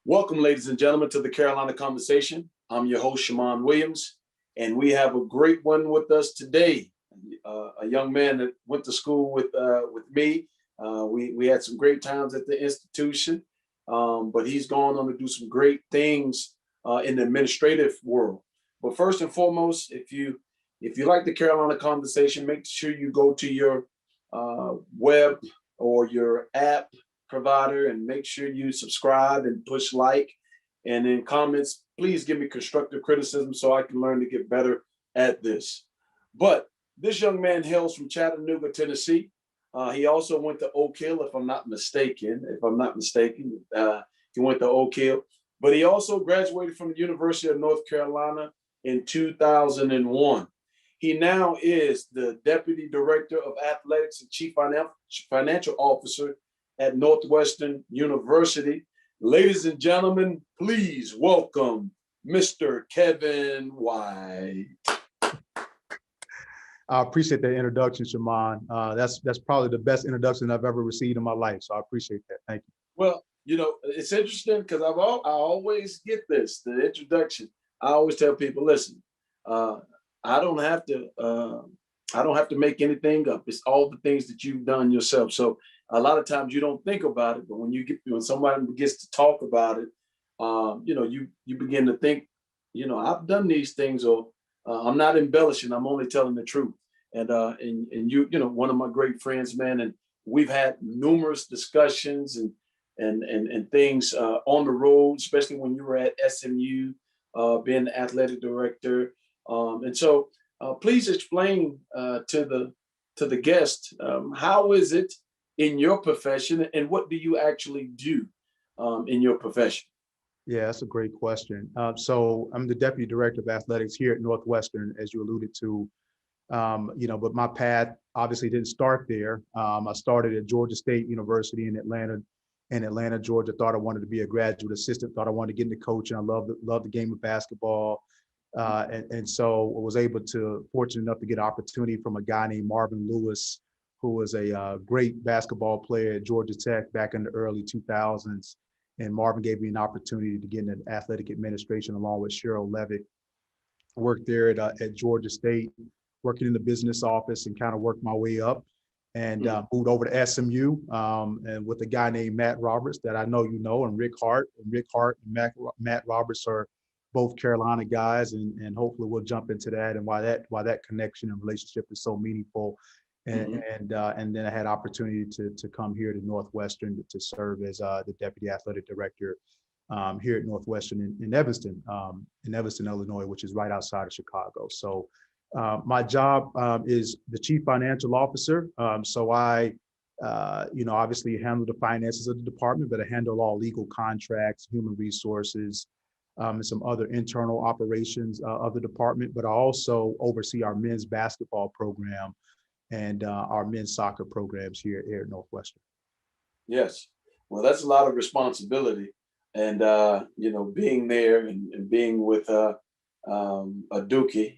Welcome, ladies and gentlemen, to the Carolina Conversation. I'm your host, Shammond Williams, and we have a great one with us today. A young man that went to school with me. We had some great times at the institution, but he's gone on to do some great things in the administrative world. But first and foremost, if you like the Carolina Conversation, make sure you go to your web or your app provider and make sure you subscribe and push like. And in comments, please give me constructive criticism so I can learn to get better at this. But this young man hails from Chattanooga, Tennessee. He also went to Oak Hill, if I'm not mistaken. He went to Oak Hill. But he also graduated from the University of North Carolina in 2001. He now is the Deputy Director of Athletics and Chief Financial Officer at Northwestern University. Ladies and gentlemen, please welcome Mr. Kevin White. I appreciate that introduction, Shammond. That's probably the best introduction I've ever received in my life, so I appreciate that. Thank you. Well, it's interesting because I always get the introduction. I always tell people, listen, I don't have to make anything up. It's all the things that you've done yourself. So a lot of times you don't think about it, but when somebody gets to talk about it, you begin to think, I've done these things, or I'm not embellishing. I'm only telling the truth. And you one of my great friends, man, and we've had numerous discussions and things on the road, especially when you were at SMU, being the athletic director. And so please explain to the guest, how is it in your profession, and what do you actually do in your profession? Yeah, that's a great question. So I'm the Deputy Director of Athletics here at Northwestern, as you alluded to. But my path obviously didn't start there. I started at Georgia State University in Atlanta, Georgia. Thought I wanted to be a graduate assistant. Thought I wanted to get into coaching. I loved the game of basketball. And so I was fortunate enough to get an opportunity from a guy named Marvin Lewis, who was a great basketball player at Georgia Tech back in the early 2000s. And Marvin gave me an opportunity to get into athletic administration along with Cheryl Levitt. Worked there at Georgia State, working in the business office, and kind of worked my way up, and moved over to SMU and with a guy named Matt Roberts that I know you know, and Rick Hart. And Matt Roberts are both Carolina guys, and hopefully we'll jump into that and why that connection and relationship is so meaningful. And then I had opportunity to come here to Northwestern to serve as the Deputy Athletic Director here at Northwestern in Evanston, Illinois, which is right outside of Chicago. So my job is the Chief Financial Officer. So I, obviously handle the finances of the department, but I handle all legal contracts, human resources, and some other internal operations of the department. But I also oversee our men's basketball program and our men's soccer programs here at Northwestern. Yes. Well, that's a lot of responsibility. And, being there and being with a Dookie,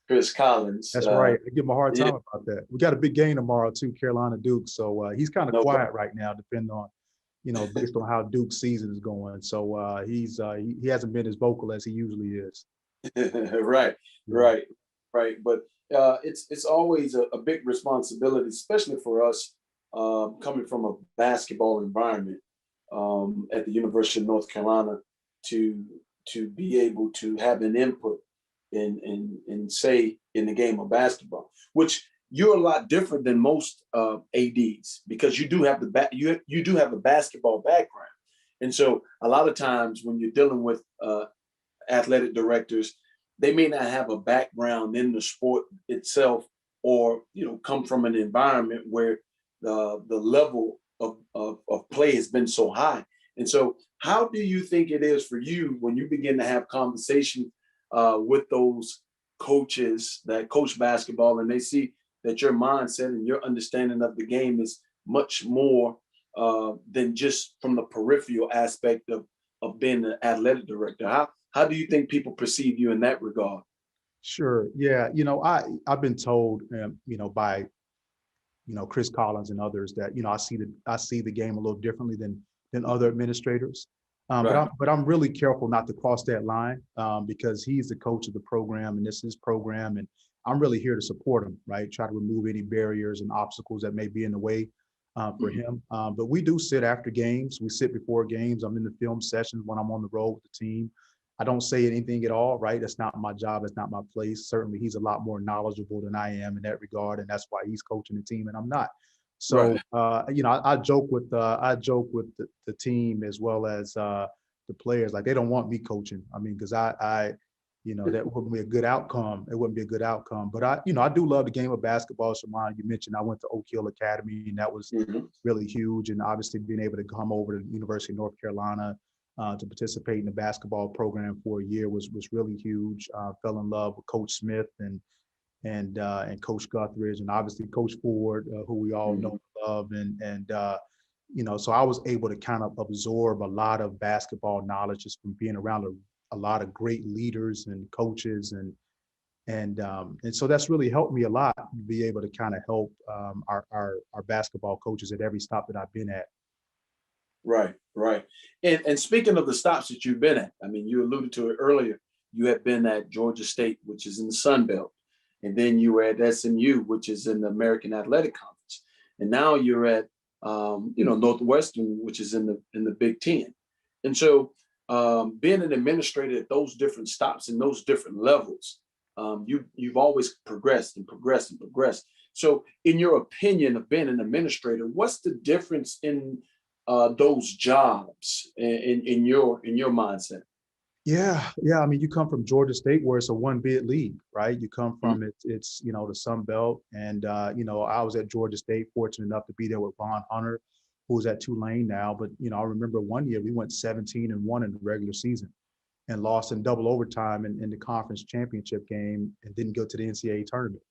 Chris Collins. That's right. I give him a hard time about that. We got a big game tomorrow too, Carolina Duke. So he's kind of quiet right now, depending on, based on how Duke's season is going. So he hasn't been as vocal as he usually is. Right. But it's always a big responsibility, especially for us coming from a basketball environment at the University of North Carolina to be able to have an input in say in the game of basketball, which you're a lot different than most ADs, because you do have you do have a basketball background. And so a lot of times when you're dealing with athletic directors, they may not have a background in the sport itself, or come from an environment where the level of play has been so high. And so how do you think it is for you when you begin to have conversation with those coaches that coach basketball, and they see that your mindset and your understanding of the game is much more than just from the peripheral aspect of being an athletic director? How do you think people perceive you in that regard? Sure. Yeah. I've been told, by, Chris Collins and others that, I see the game a little differently than other administrators. Right. But I'm really careful not to cross that line because he's the coach of the program and this is his program, and I'm really here to support him, right? Try to remove any barriers and obstacles that may be in the way for Mhm. him. But we do sit after games. We sit before games. I'm in the film sessions when I'm on the road with the team. I don't say anything at all, right? That's not my job. It's not my place. Certainly, he's a lot more knowledgeable than I am in that regard, and that's why he's coaching the team and I'm not. So, Right. I joke with the team as well as the players. Like they don't want me coaching. I mean, because that wouldn't be a good outcome. It wouldn't be a good outcome. But I do love the game of basketball. Shammond, you mentioned I went to Oak Hill Academy, and that was Mhm. really huge. And obviously, being able to come over to the University of North Carolina to participate in the basketball program for a year was really huge. Fell in love with Coach Smith and Coach Guthridge and obviously Coach Ford, who we all know Mhm. and love, so I was able to kind of absorb a lot of basketball knowledge just from being around a lot of great leaders and coaches and so that's really helped me a lot to be able to kind of help our basketball coaches at every stop that I've been at. Right. Right. And speaking of the stops that you've been at, I mean, you alluded to it earlier. You had been at Georgia State, which is in the Sun Belt, and then you were at SMU, which is in the American Athletic Conference, and now you're at Northwestern, which is in the Big Ten. And so, being an administrator at those different stops and those different levels, you've always progressed and progressed and progressed. So, in your opinion of being an administrator, what's the difference in those jobs in your mindset? Yeah. I mean, you come from Georgia State, where it's a one bid league, right? You come Mhm. from it's the Sun Belt, and I was at Georgia State, fortunate enough to be there with Ron Hunter, who's at Tulane now. But I remember one year we went 17-1 in the regular season, and lost in double overtime in the conference championship game, and didn't go to the NCAA tournament.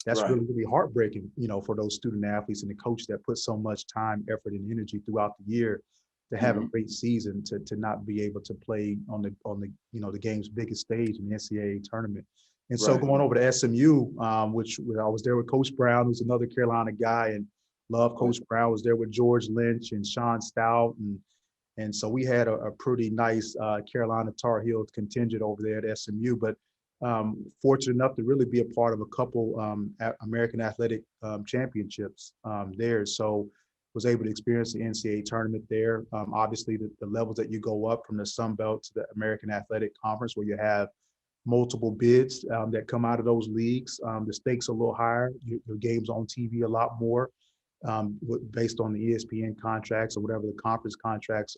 That's Right. really, really heartbreaking, for those student athletes and the coach that put so much time, effort, and energy throughout the year to have a Hmm. great season to not be able to play on the game's biggest stage in the NCAA tournament. And so Right. going over to SMU, which I was there with Coach Brown, who's another Carolina guy, and love Right. Coach Brown. Was there with George Lynch and Sean Stout, and so we had a pretty nice Carolina Tar Heels contingent over there at SMU. But fortunate enough to really be a part of a couple American Athletic Championships there. So was able to experience the NCAA tournament there. Obviously, the levels that you go up from the Sun Belt to the American Athletic Conference, where you have multiple bids that come out of those leagues. The stakes are a little higher. Your game's on TV a lot more based on the ESPN contracts or whatever the conference contracts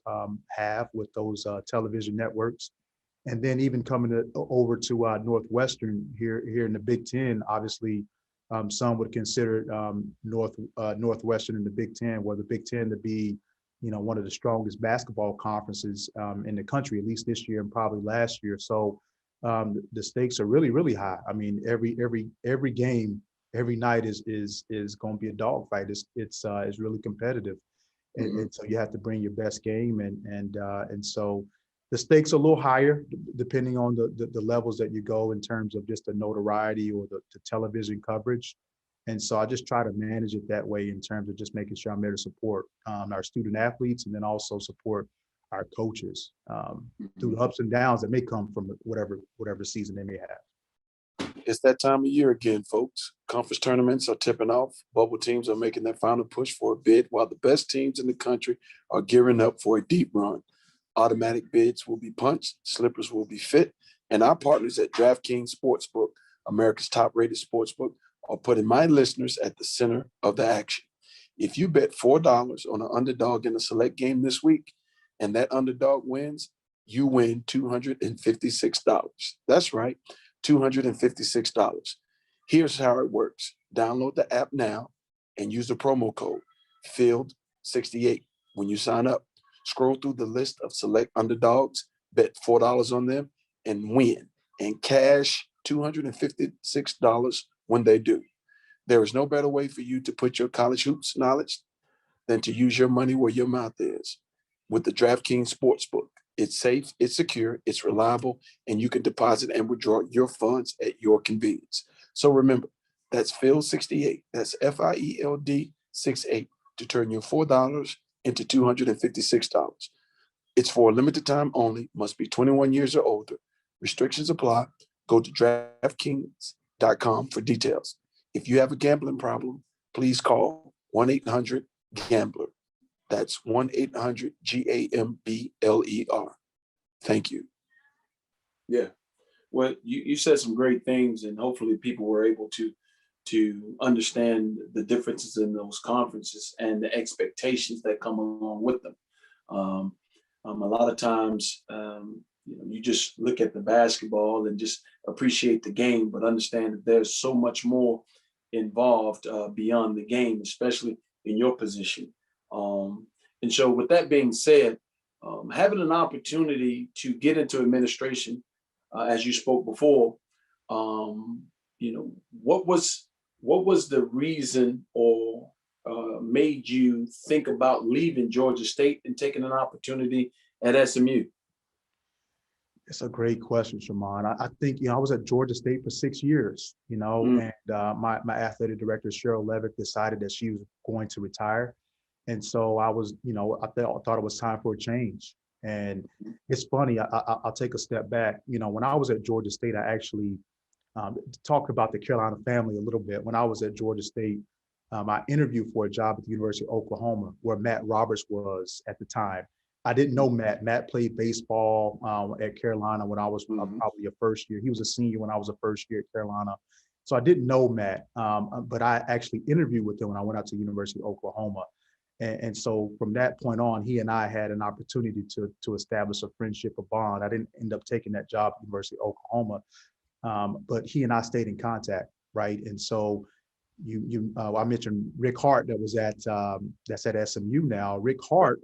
have with those television networks. And then even coming over to Northwestern here in the Big Ten, obviously some would consider Northwestern in the Big Ten, where the Big Ten to be, one of the strongest basketball conferences in the country, at least this year and probably last year. So the stakes are really, really high. I mean, every game, every night is going to be a dogfight. It's really competitive, Hmm. and so you have to bring your best game, and so the stakes are a little higher depending on the levels that you go in terms of just the notoriety or the television coverage. And so I just try to manage it that way in terms of just making sure I'm there to support our student athletes and then also support our coaches through Hmm. the ups and downs that may come from whatever season they may have. It's that time of year again, folks. Conference tournaments are tipping off. Bubble teams are making their final push for a bid, while the best teams in the country are gearing up for a deep run. Automatic bids will be punched, slippers will be fit, and our partners at DraftKings Sportsbook, America's top-rated sportsbook, are putting my listeners at the center of the action. If you bet $4 on an underdog in a select game this week, and that underdog wins, you win $256. That's right, $256. Here's how it works. Download the app now and use the promo code FIELD68 when you sign up. Scroll through the list of select underdogs, bet $4 on them, and win, and cash $256 when they do. There is no better way for you to put your college hoops knowledge than to use your money where your mouth is with the DraftKings Sportsbook. It's safe, it's secure, it's reliable, and you can deposit and withdraw your funds at your convenience. So remember, that's Field68. That's FIELD 68 to turn your $4 into $256. It's for a limited time only, must be 21 years or older. Restrictions apply. Go to DRAFTKINGS.com for details. If you have a gambling problem, please call 1-800-GAMBLER. That's 1-800-GAMBLER. Thank you. Yeah. Well, you said some great things, and hopefully people were able to understand the differences in those conferences and the expectations that come along with them. A lot of times, you just look at the basketball and just appreciate the game, but understand that there's so much more involved beyond the game, especially in your position. And so with that being said, having an opportunity to get into administration, as you spoke before, what was the reason or made you think about leaving Georgia State and taking an opportunity at SMU? It's a great question, Shammond. I think, I was at Georgia State for 6 years, and my athletic director, Cheryl Levick, decided that she was going to retire. And so I was, I thought it was time for a change. And it's funny, I'll take a step back. When I was at Georgia State, I actually talked about the Carolina family a little bit. When I was at Georgia State, I interviewed for a job at the University of Oklahoma, where Matt Roberts was at the time. I didn't know Matt. Matt played baseball at Carolina when I was probably a first year. He was a senior when I was a first year at Carolina. So I didn't know Matt, but I actually interviewed with him when I went out to the University of Oklahoma. And so from that point on, he and I had an opportunity to establish a friendship, a bond. I didn't end up taking that job at the University of Oklahoma, but he and I stayed in contact, right? And so I mentioned Rick Hart that's at SMU now. Rick Hart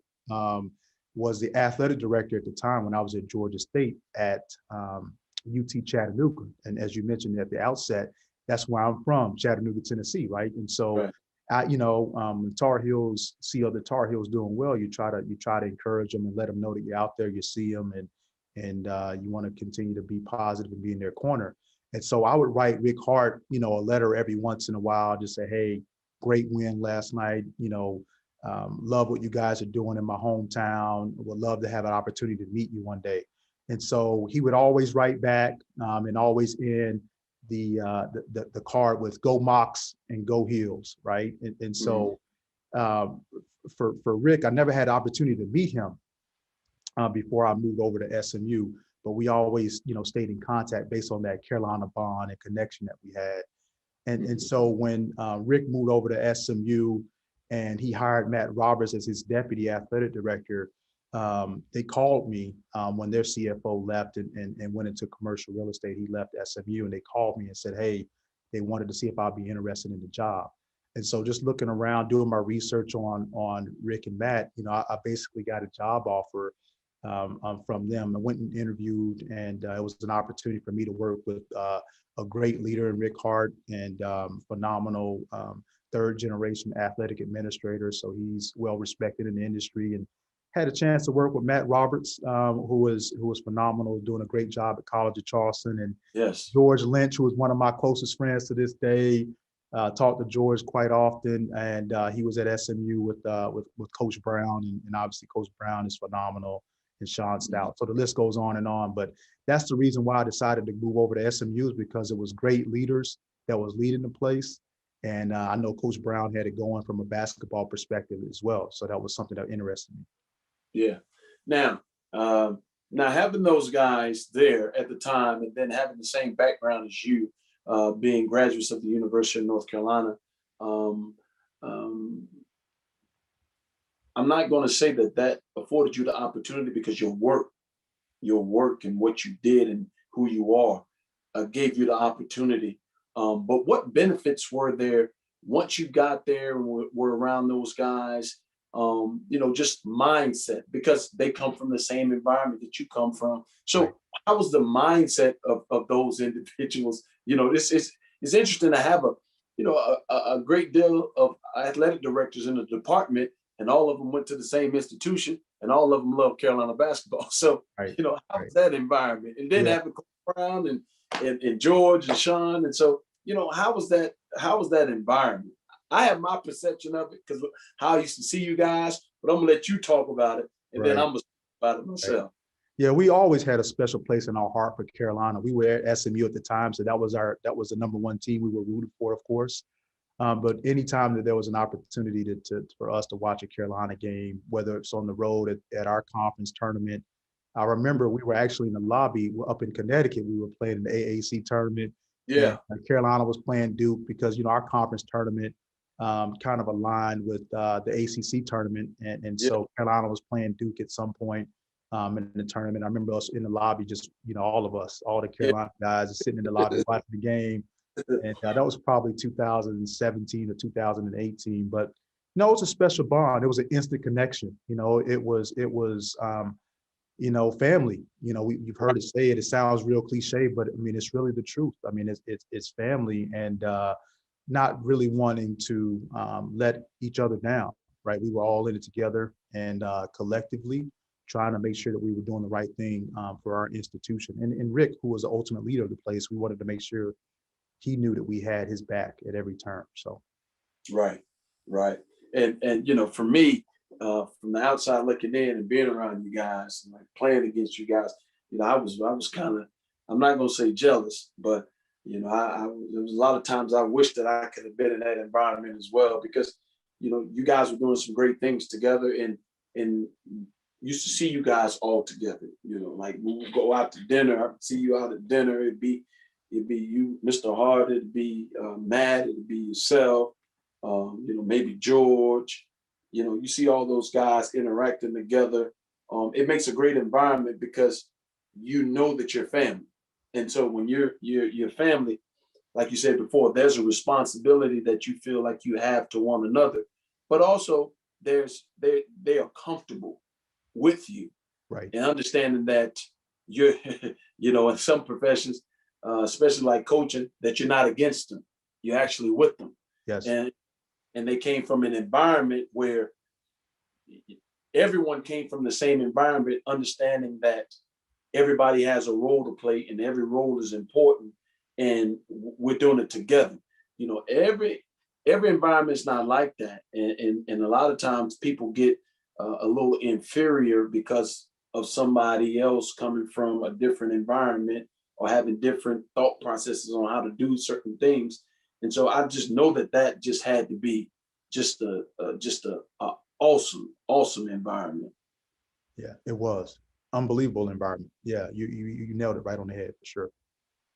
was the athletic director at the time when I was at Georgia State at UT Chattanooga. And as you mentioned at the outset, that's where I'm from, Chattanooga, Tennessee, right? And so, Tar Heels, see other Tar Heels doing well, you try to encourage them and let them know that you're out there, you see them, and you want to continue to be positive and be in their corner. And so I would write Rick Hart, a letter every once in a while, just say, hey, great win last night, love what you guys are doing in my hometown. Would love to have an opportunity to meet you one day. And so he would always write back and always end the card with go Mocs and go Heels, right? And so for Rick, I never had the opportunity to meet him before I moved over to SMU, but we always, stayed in contact based on that Carolina bond and connection that we had. And so when Rick moved over to SMU, and he hired Matt Roberts as his deputy athletic director, they called me when their CFO left and went into commercial real estate. He left SMU, and they called me and said, hey, they wanted to see if I'd be interested in the job. And so just looking around, doing my research on Rick and Matt, I basically got a job offer from them. I went and interviewed, and it was an opportunity for me to work with a great leader in Rick Hart and phenomenal third generation athletic administrator. So he's well respected in the industry, and had a chance to work with Matt Roberts, who was phenomenal, doing a great job at College of Charleston. And yes, George Lynch, who was one of my closest friends to this day, talked to George quite often. And he was at SMU with Coach Brown, and obviously Coach Brown is phenomenal, and Sean Stout. So the list goes on and on. But that's the reason why I decided to move over to SMU, is because it was great leaders that was leading the place. And I know Coach Brown had it going from a basketball perspective as well. So that was something that interested me. Yeah. Now having those guys there at the time, and then having the same background as you, being graduates of the University of North Carolina, I'm not going to say that afforded you the opportunity, because your work and what you did and who you are gave you the opportunity. But what benefits were there once you got there and were around those guys? Just mindset, because they come from the same environment that you come from. So right. How was the mindset of those individuals? It's interesting to have a great deal of athletic directors in the department, and all of them went to the same institution, and all of them love Carolina basketball. So, right. How was that environment? And then having Coach Brown and George and Sean. And so, how was that environment? I have my perception of it because how I used to see you guys, but I'm gonna let you talk about it, and then I'm gonna about it Right. myself. Yeah, we always had a special place in our heart for Carolina. We were at SMU at the time, so that was the number one team we were rooting for, of course. But anytime that there was an opportunity for us to watch a Carolina game, whether it's on the road at our conference tournament, I remember we were actually in the lobby up in Connecticut. We were playing in the AAC tournament, and Yeah, Carolina was playing Duke because our conference tournament kind of aligned with the ACC tournament, and yeah, so Carolina was playing Duke at some point in the tournament. I remember us in the lobby, just all of us, all the yeah. Carolina guys, sitting in the lobby watching the game. And that was probably 2017 or 2018. But no, it was a special bond. It was an instant connection. It was family. You've heard it say it. It sounds real cliche, but I mean, it's really the truth. I mean, it's family, and not really wanting to let each other down. Right? We were all in it together, and collectively trying to make sure that we were doing the right thing for our institution. And Rick, who was the ultimate leader of the place, we wanted to make sure he knew that we had his back at every turn. So Right, right. And for me, from the outside looking in and being around you guys and like playing against you guys, I was kind of, I'm not gonna say jealous, but there was a lot of times I wish that I could have been in that environment as well, because you guys were doing some great things together, and used to see you guys all together. Like we would go out to dinner, I would see you out at dinner. It'd be you, Mr. Hart. It'd be Matt. It'd be yourself. Maybe George. You see all those guys interacting together. It makes a great environment because you know that you're family, and so when you're family, like you said before, there's a responsibility that you feel like you have to one another, but also they are comfortable with you right. and understanding that you're in some professions, especially like coaching, that you're not against them, you're actually with them. Yes. And they came from an environment where everyone came from the same environment, understanding that everybody has a role to play and every role is important, and we're doing it together. Every environment is not like that, and a lot of times people get a little inferior because of somebody else coming from a different environment or having different thought processes on how to do certain things. And so I just know that just had to be just a awesome environment. Yeah, it was unbelievable environment. Yeah, you nailed it right on the head for sure.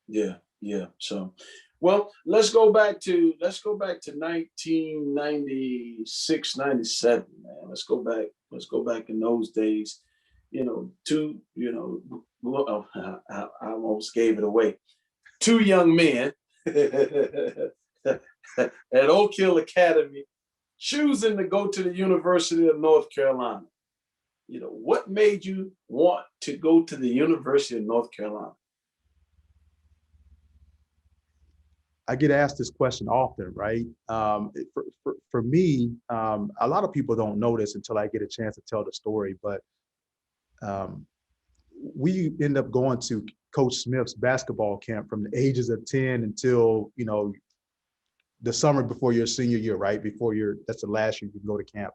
Yeah, yeah. So, well, let's go back to 1996, 97, man. Let's go back in those days. Well, I almost gave it away. Two young men at Oak Hill Academy choosing to go to the University of North Carolina. What made you want to go to the University of North Carolina? I get asked this question often, right? For me, a lot of people don't know this until I get a chance to tell the story, but um, we end up going to Coach Smith's basketball camp from the ages of 10 until, the summer before your senior year, right? That's the last year you can go to camp.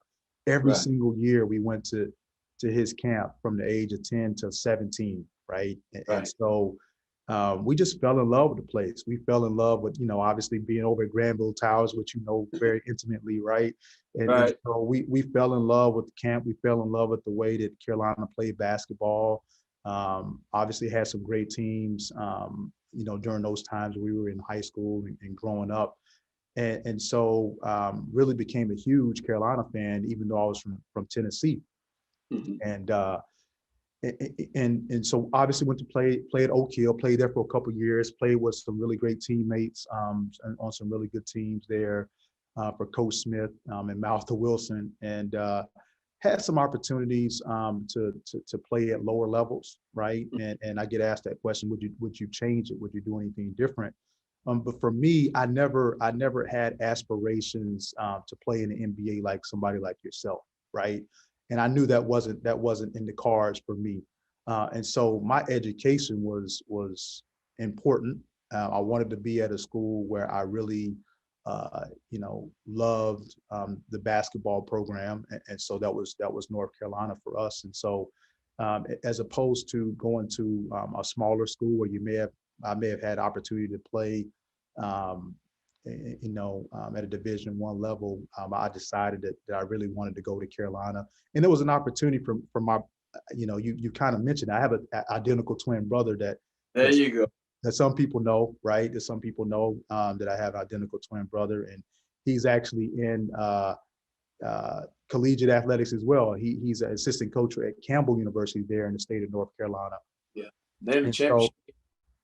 Every Right, single year we went to his camp from the age of 10 to 17, right? And right, so we just fell in love with the place. We fell in love with, obviously being over at Granville Towers, which very intimately, right? And right. so we fell in love with the camp. We fell in love with the way that Carolina played basketball. Obviously had some great teams, during those times we were in high school and growing up. And so really became a huge Carolina fan, even though I was from Tennessee. Mhm. And so obviously went to play at Oak Hill, played there for a couple of years, played with some really great teammates on some really good teams there for Coach Smith and Maltha Wilson, and had some opportunities to play at lower levels, right? And I get asked that question: Would you change it? Would you do anything different? But for me, I never had aspirations to play in the NBA like somebody like yourself, right? And I knew that wasn't in the cards for me. And so my education was important. I wanted to be at a school where I really, loved the basketball program, and so that was North Carolina for us. And so as opposed to going to a smaller school where I may have had opportunity to play, at a Division I level. I decided that I really wanted to go to Carolina, and it was an opportunity for my, you kind of mentioned, I have an identical twin brother There you go. that some people know, right? That some people know that I have an identical twin brother, and he's actually in collegiate athletics as well. He's an assistant coach at Campbell University there in the state of North Carolina. Yeah. They're the And so, championship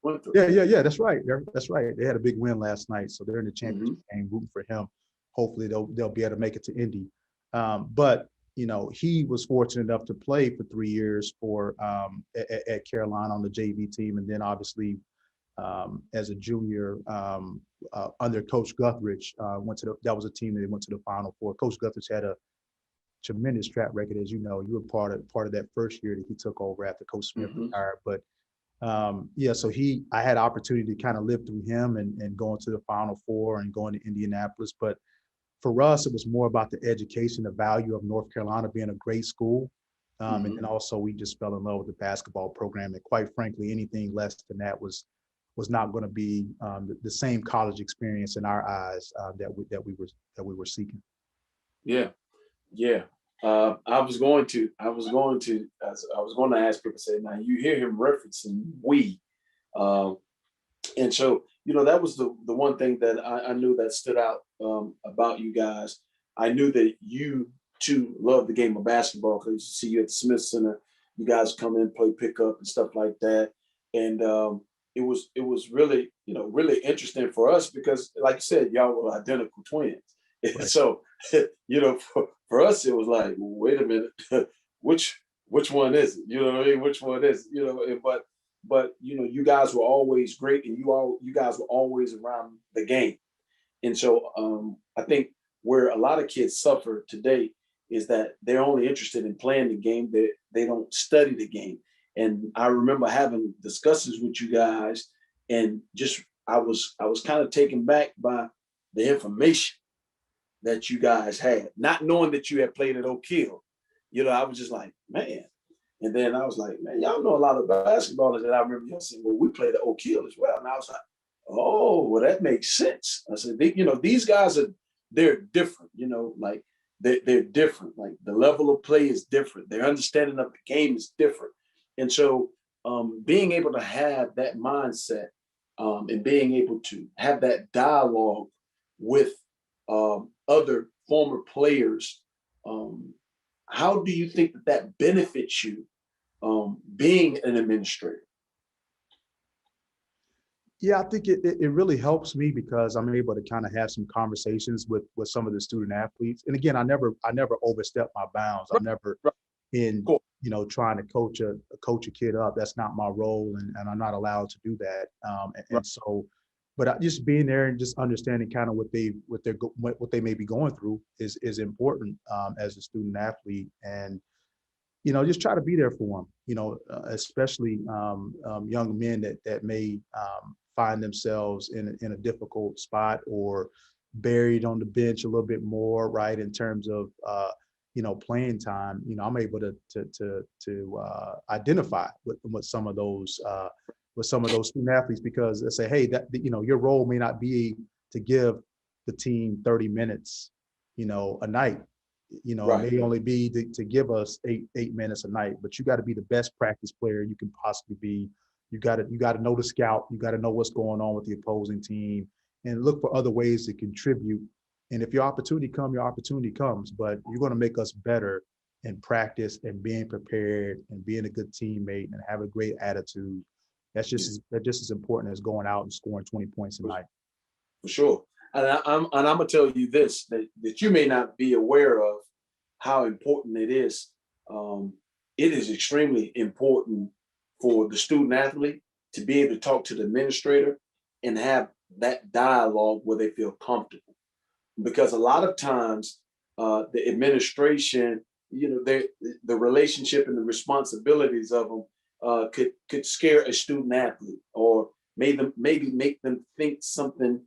went through. yeah, that's right. That's right. They had a big win last night, so they're in the Mm-hmm. championship game, rooting for him. Hopefully, they'll be able to make it to Indy. But he was fortunate enough to play for 3 years at Carolina on the JV team, and then obviously as a junior under Coach Guthridge, that was a team that went to the Final Four. Coach Guthridge had a tremendous track record, as you know. You were part of that first year that he took over after Coach Smith retired. But so I had opportunity to kind of live through him and going to the Final Four and going to Indianapolis. But for us, it was more about the education, the value of North Carolina being a great school. And then also we just fell in love with the basketball program. And quite frankly, anything less than that was not going to be the same college experience in our eyes that we were seeking. Yeah. I was going to ask people, say, now you hear him referencing we, and so that was the one thing that I knew that stood out about you guys. I knew that you too love the game of basketball, because I used to see you at the Smith Center. You guys come in, play pickup and stuff like that, and it was really really interesting for us because, like you said, y'all were identical twins. Right. So for us it was like, wait a minute, which one is it? You know what I mean? Which one is it? But you guys were always great, and you guys were always around the game. And so I think where a lot of kids suffer today is that they're only interested in playing the game. They don't study the game. And I remember having discussions with you guys, and just I was kind of taken back by the information that you guys had, not knowing that you had played at Oak Hill. I was just like, man. And then I was like, man, y'all know a lot of basketballers that I remember y'all saying, well, we played at Oak Hill as well. And I was like, oh, well, that makes sense. I said, these guys they're different, like they're different. Like the level of play is different. Their understanding of the game is different. And so being able to have that mindset and being able to have that dialogue with other former players, how do you think that benefits you being an administrator? Yeah, I think it really helps me because I'm able to kind of have some conversations with some of the student athletes. And again, I never overstep my bounds. I'm never in, trying to coach a kid up. That's not my role, and I'm not allowed to do that. And so, but just being there and just understanding kind of what they may be going through is important as a student athlete, and just try to be there for them. Especially young men that may find themselves in a difficult spot or buried on the bench a little bit more, right? In terms of playing time, I'm able to identify with some of those student athletes, because they say, hey, that your role may not be to give the team 30 minutes, a night. It may only be to give us eight minutes a night, but you got to be the best practice player you can possibly be. You got to know the scout. You got to know what's going on with the opposing team, and look for other ways to contribute. And if your opportunity comes, but you're going to make us better in practice and being prepared and being a good teammate and have a great attitude. That's just as important as going out and scoring 20 points a night. For sure. And I'm gonna tell you this, that you may not be aware of how important it is. It is extremely important for the student athlete to be able to talk to the administrator and have that dialogue where they feel comfortable. Because a lot of times the administration, the relationship and the responsibilities of them could scare a student athlete, or maybe make them think something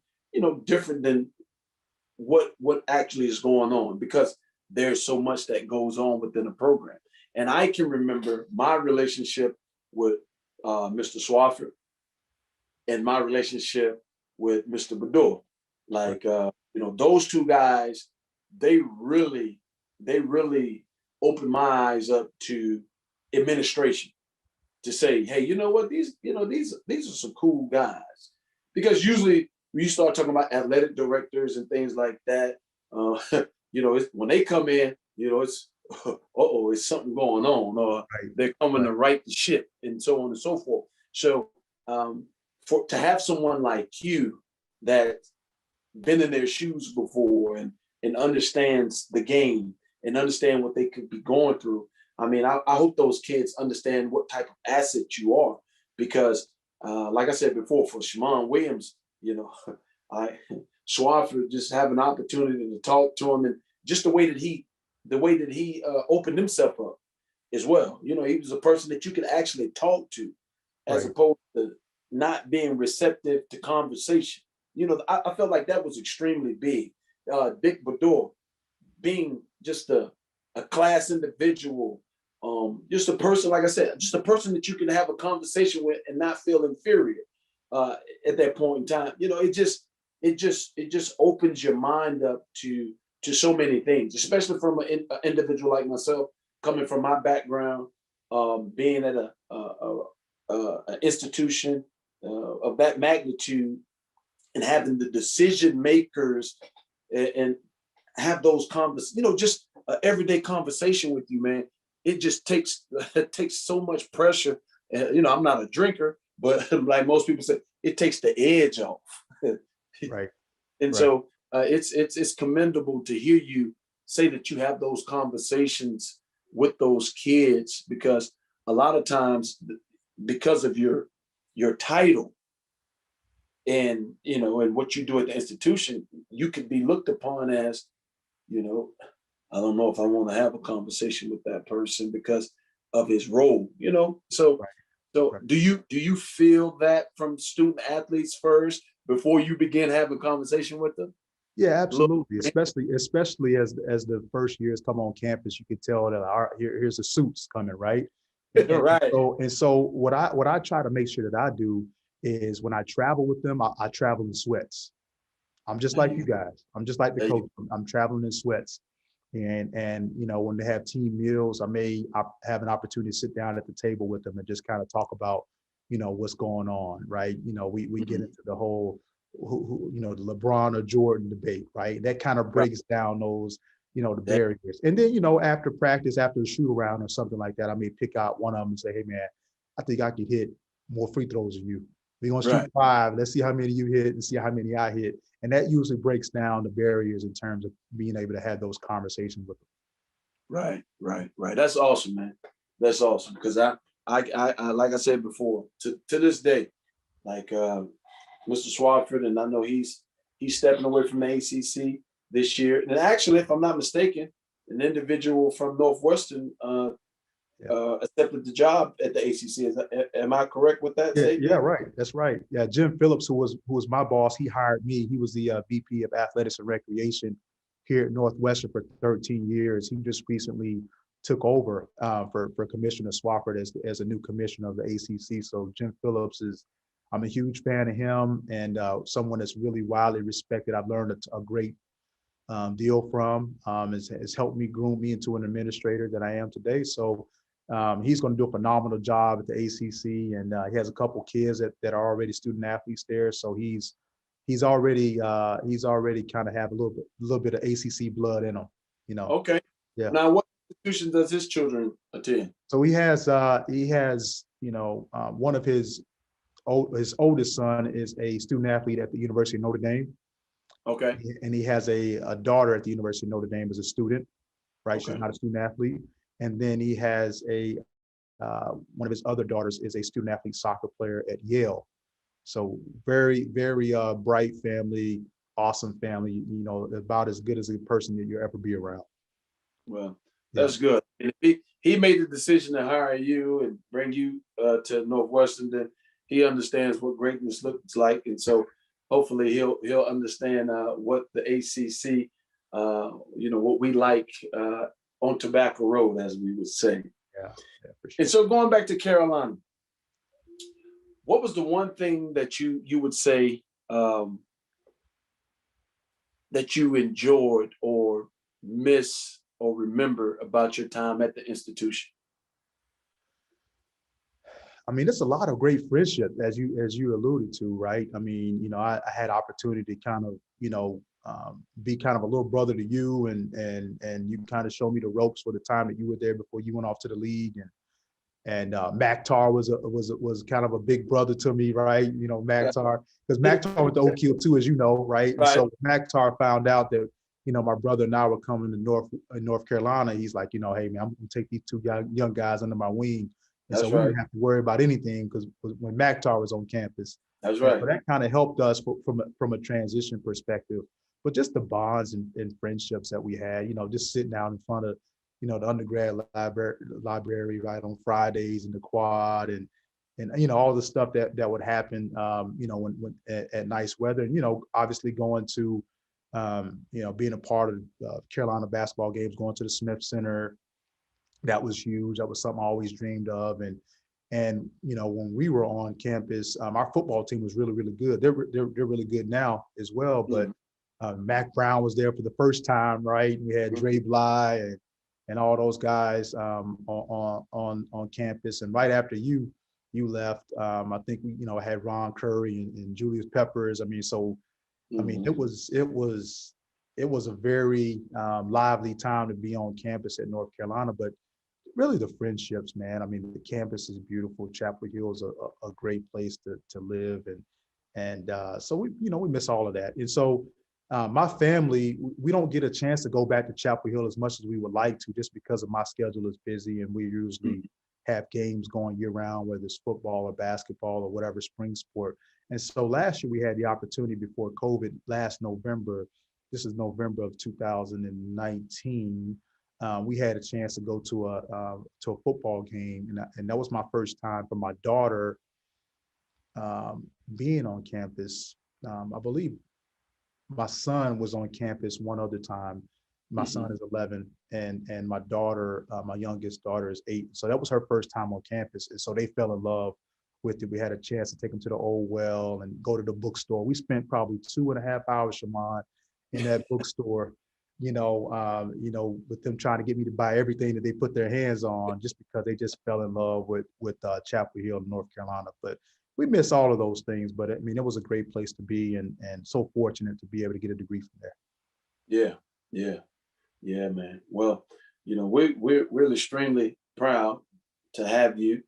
different than what actually is going on, because there's so much that goes on within the program. And I can remember my relationship with Mr. Swafford and my relationship with Mr. Bador. Like, those two guys, they really opened my eyes up to administration, to say, hey, you know what, these are some cool guys. Because usually when you start talking about athletic directors and things like that, when they come in, it's it's something going on, or Right. they're coming Right. to right the ship, and so on and so forth. So to have someone like you that been in their shoes before and understands the game and understand what they could be going through. I mean, I hope those kids understand what type of asset you are, because like I said before, for Shammond Williams, I Swafford, just have an opportunity to talk to him, and just the way that he opened himself up as well. He was a person that you could actually talk to, as Right. opposed to not being receptive to conversation. I felt like that was extremely big. Dick Bador being just a class individual, just a person, like I said, just a person that you can have a conversation with and not feel inferior at that point in time. It just opens your mind up to so many things, especially from an individual like myself, coming from my background, being at an institution of that magnitude, and having the decision makers and have those just an everyday conversation with you, man. It just takes it takes so much pressure. I'm not a drinker, but like most people say, it takes the edge off. Right. And Right. so it's commendable to hear you say that you have those conversations with those kids, because a lot of times, because of your title and what you do at the institution, you could be looked upon as, I don't know if I want to have a conversation with that person because of his role. So Right. so Right. do you feel that from student athletes first before you begin having a conversation with them? Yeah, Look, absolutely. Especially as the first years come on campus, you can tell that here's the suits coming, right? right. So what I try to make sure that I do is when I travel with them, I travel in sweats. I'm just like you guys. I'm just like the There you coach. I'm traveling in sweats. And when they have team meals, I have an opportunity to sit down at the table with them and just kind of talk about, what's going on, right? We get Mhm. into the whole the LeBron or Jordan debate, right? That kind of Right. breaks down those, the That- barriers. And then, after practice, after a shoot around or something like that, I may pick out one of them and say, hey man, I think I could hit more free throws than you. We're gonna shoot right. 5. Let's see how many you hit and see how many I hit. And that usually breaks down the barriers in terms of being able to have those conversations with them. Right, right, right. That's awesome, man. That's awesome, because I like I said before, to this day, like Mr. Swafford, and I know he's stepping away from the ACC this year. And actually, if I'm not mistaken, an individual from Northwestern Yeah. accepted the job at the ACC. Am I correct with that Yeah, statement? right. That's right. Yeah, Jim Phillips, who was my boss, he hired me. He was the VP of Athletics and Recreation here at Northwestern for 13 years. He just recently took over for Commissioner Swafford as a new commissioner of the ACC. So Jim Phillips I'm a huge fan of him, and someone that's really widely respected. I've learned a great deal from. Has helped me groom me into an administrator that I am today. So he's going to do a phenomenal job at the ACC, and he has a couple kids that are already student athletes there. So he's already kind of have a little bit of ACC blood in him. Okay. Yeah. Now, what institution does his children attend? So he has one of his oldest son is a student athlete at the University of Notre Dame, Okay. and he has a daughter at the University of Notre Dame as a student. Right, she's Okay. not a student athlete, and then he has one of his other daughters is a student athlete soccer player at Yale. So very, very bright family, awesome family. About as good as a person that you'll ever be around. Well, Yeah. that's good. And if he made the decision to hire you and bring you to Northwestern, then he understands what greatness looks like, and so hopefully he'll understand what the ACC, what we like on Tobacco Road, as we would say. Yeah, for sure. And so going back to Carolina, what was the one thing that you would say that you enjoyed or miss or remember about your time at the institution? I mean, it's a lot of great friendship as you alluded to, right? I mean, I had opportunity to kind of, be kind of a little brother to you, and you kind of showed me the ropes for the time that you were there before you went off to the league, and Mactar was kind of a big brother to me, right? Mactar, because Mactar went to Oak Hill too, as you know, right? And Right. so Mactar found out that my brother and I were coming to North Carolina. He's like, hey man, I'm gonna take these two young guys under my wing, and so That's we right. didn't have to worry about anything because when Mactar was on campus, That's and so right. that kind of helped us from a transition perspective. But just the bonds and friendships that we had, just sitting out in front of the undergrad library right on Fridays in the quad, and all the stuff that would happen when at nice weather, and obviously going to being a part of Carolina basketball games, going to the Smith Center. That was huge. That was something I always dreamed of. And when we were on campus, our football team was really, really good. They're really good now as well. But Mhm. Mac Brown was there for the first time, right? We had Mhm. Dre Bly and all those guys on campus. And right after you left, I think we had Ron Curry and Julius Peppers. I mean, so I mean, Mhm. it was a very lively time to be on campus at North Carolina, but really the friendships, man. I mean, the campus is beautiful. Chapel Hill is a great place to live, and so we miss all of that. And so my family, we don't get a chance to go back to Chapel Hill as much as we would like to, just because of my schedule is busy, and we usually have games going year round, whether it's football or basketball or whatever spring sport. And so last year we had the opportunity before COVID, last November. This is November of 2019. We had a chance to go to a football game, and that was my first time for my daughter being on campus. I believe my son was on campus one other time. My son Mhm. is 11, and my daughter, my youngest daughter, is 8. So that was her first time on campus, and so they fell in love with it. We had a chance to take them to the old well and go to the bookstore. We spent probably 2.5 hours, Shammond, in that bookstore. With them trying to get me to buy everything that they put their hands on, just because they just fell in love with Chapel Hill, North Carolina. But we miss all of those things, but I mean, it was a great place to be, and so fortunate to be able to get a degree from there. Yeah. Yeah. Yeah, man. Well, we're extremely proud to have you.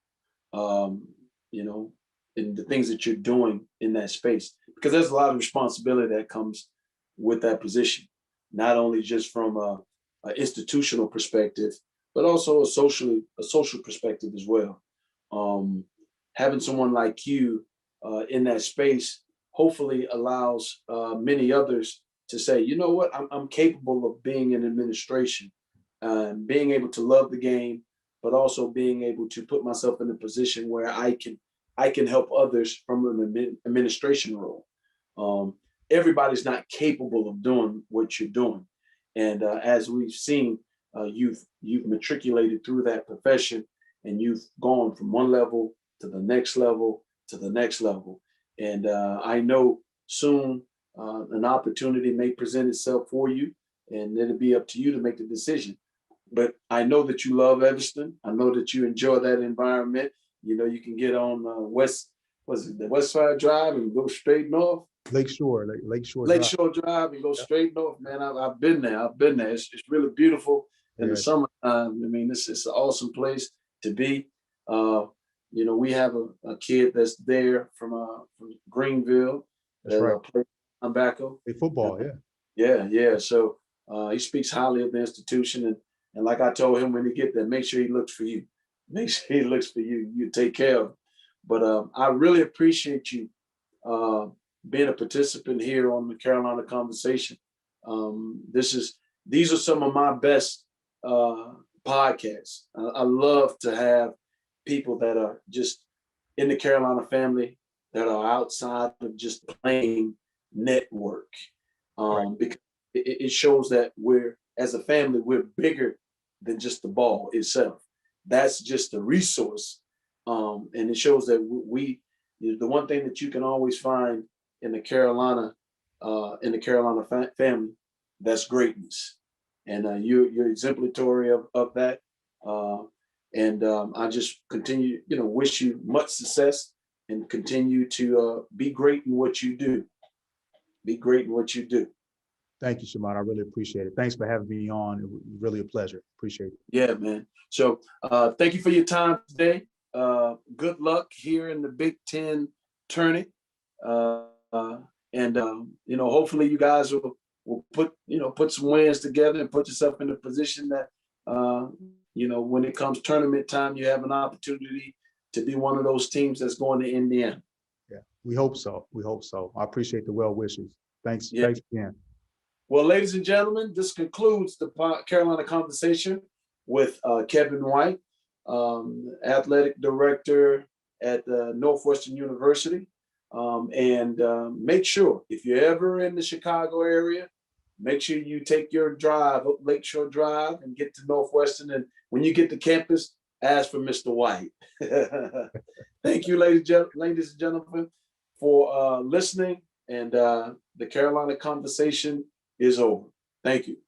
Um, you know, in the things that you're doing in that space, because there's a lot of responsibility that comes with that position, not only just from a institutional perspective, but also a social perspective as well. Um, Having someone like you in that space hopefully allows many others to say, you know what, I'm capable of being in administration, being able to love the game, but also being able to put myself in a position where I can help others from an administration role. Um, Everybody's not capable of doing what you're doing, and as we've seen, you've matriculated through that profession, and you've gone from one level to the next level to the next level. And I know soon an opportunity may present itself for you, and it'll be up to you to make the decision. But I know that you love Evanston. I know that you enjoy that environment. You can get on was it the West Side Drive and go straight north, Lakeshore Drive. Lakeshore Drive and go Yep. straight north. Man, I've been there. I've been there. It's really beautiful in the Yeah, summertime. I mean, it's an awesome place to be. Uh, we have a kid that's there from Greenville that's that right. plays linebacker. Hey, football, yeah. Yeah, yeah. So he speaks highly of the institution, and like I told him when he get there, make sure he looks for you. Make sure he looks for you. You take care of him. But I really appreciate you uh, being a participant here on the Carolina Conversation. These are some of my best uh, podcasts. I love to have people that are just in the Carolina family, that are outside of just plain network, Right. because it shows that we're, as a family, we're bigger than just the ball itself. that's just a resource. And it shows that the one thing that you can always find in the Carolina family, that's greatness. And you're exemplary of that. I just continue, wish you much success and continue to be great in what you do. Be great in what you do. Thank you, Shammond. I really appreciate it. Thanks for having me on. It was really a pleasure. Appreciate it. Yeah, man. So thank you for your time today. Good luck here in the Big Ten tourney. Hopefully you guys will put some wins together and put yourself in a position that, when it comes tournament time, you have an opportunity to be one of those teams that's going to Indiana. Yeah, we hope so. We hope so. I appreciate the well wishes. Thanks. Yeah. Thanks again. Well, ladies and gentlemen, this concludes the Carolina Conversation with Kevin White, athletic director at Northwestern University. Make sure, if you're ever in the Chicago area, make sure you take your drive up Lakeshore Drive and get to Northwestern. And when you get to campus, ask for Mr. White. Thank you, ladies and gentlemen, for listening. And the Carolina Conversation is over. Thank you.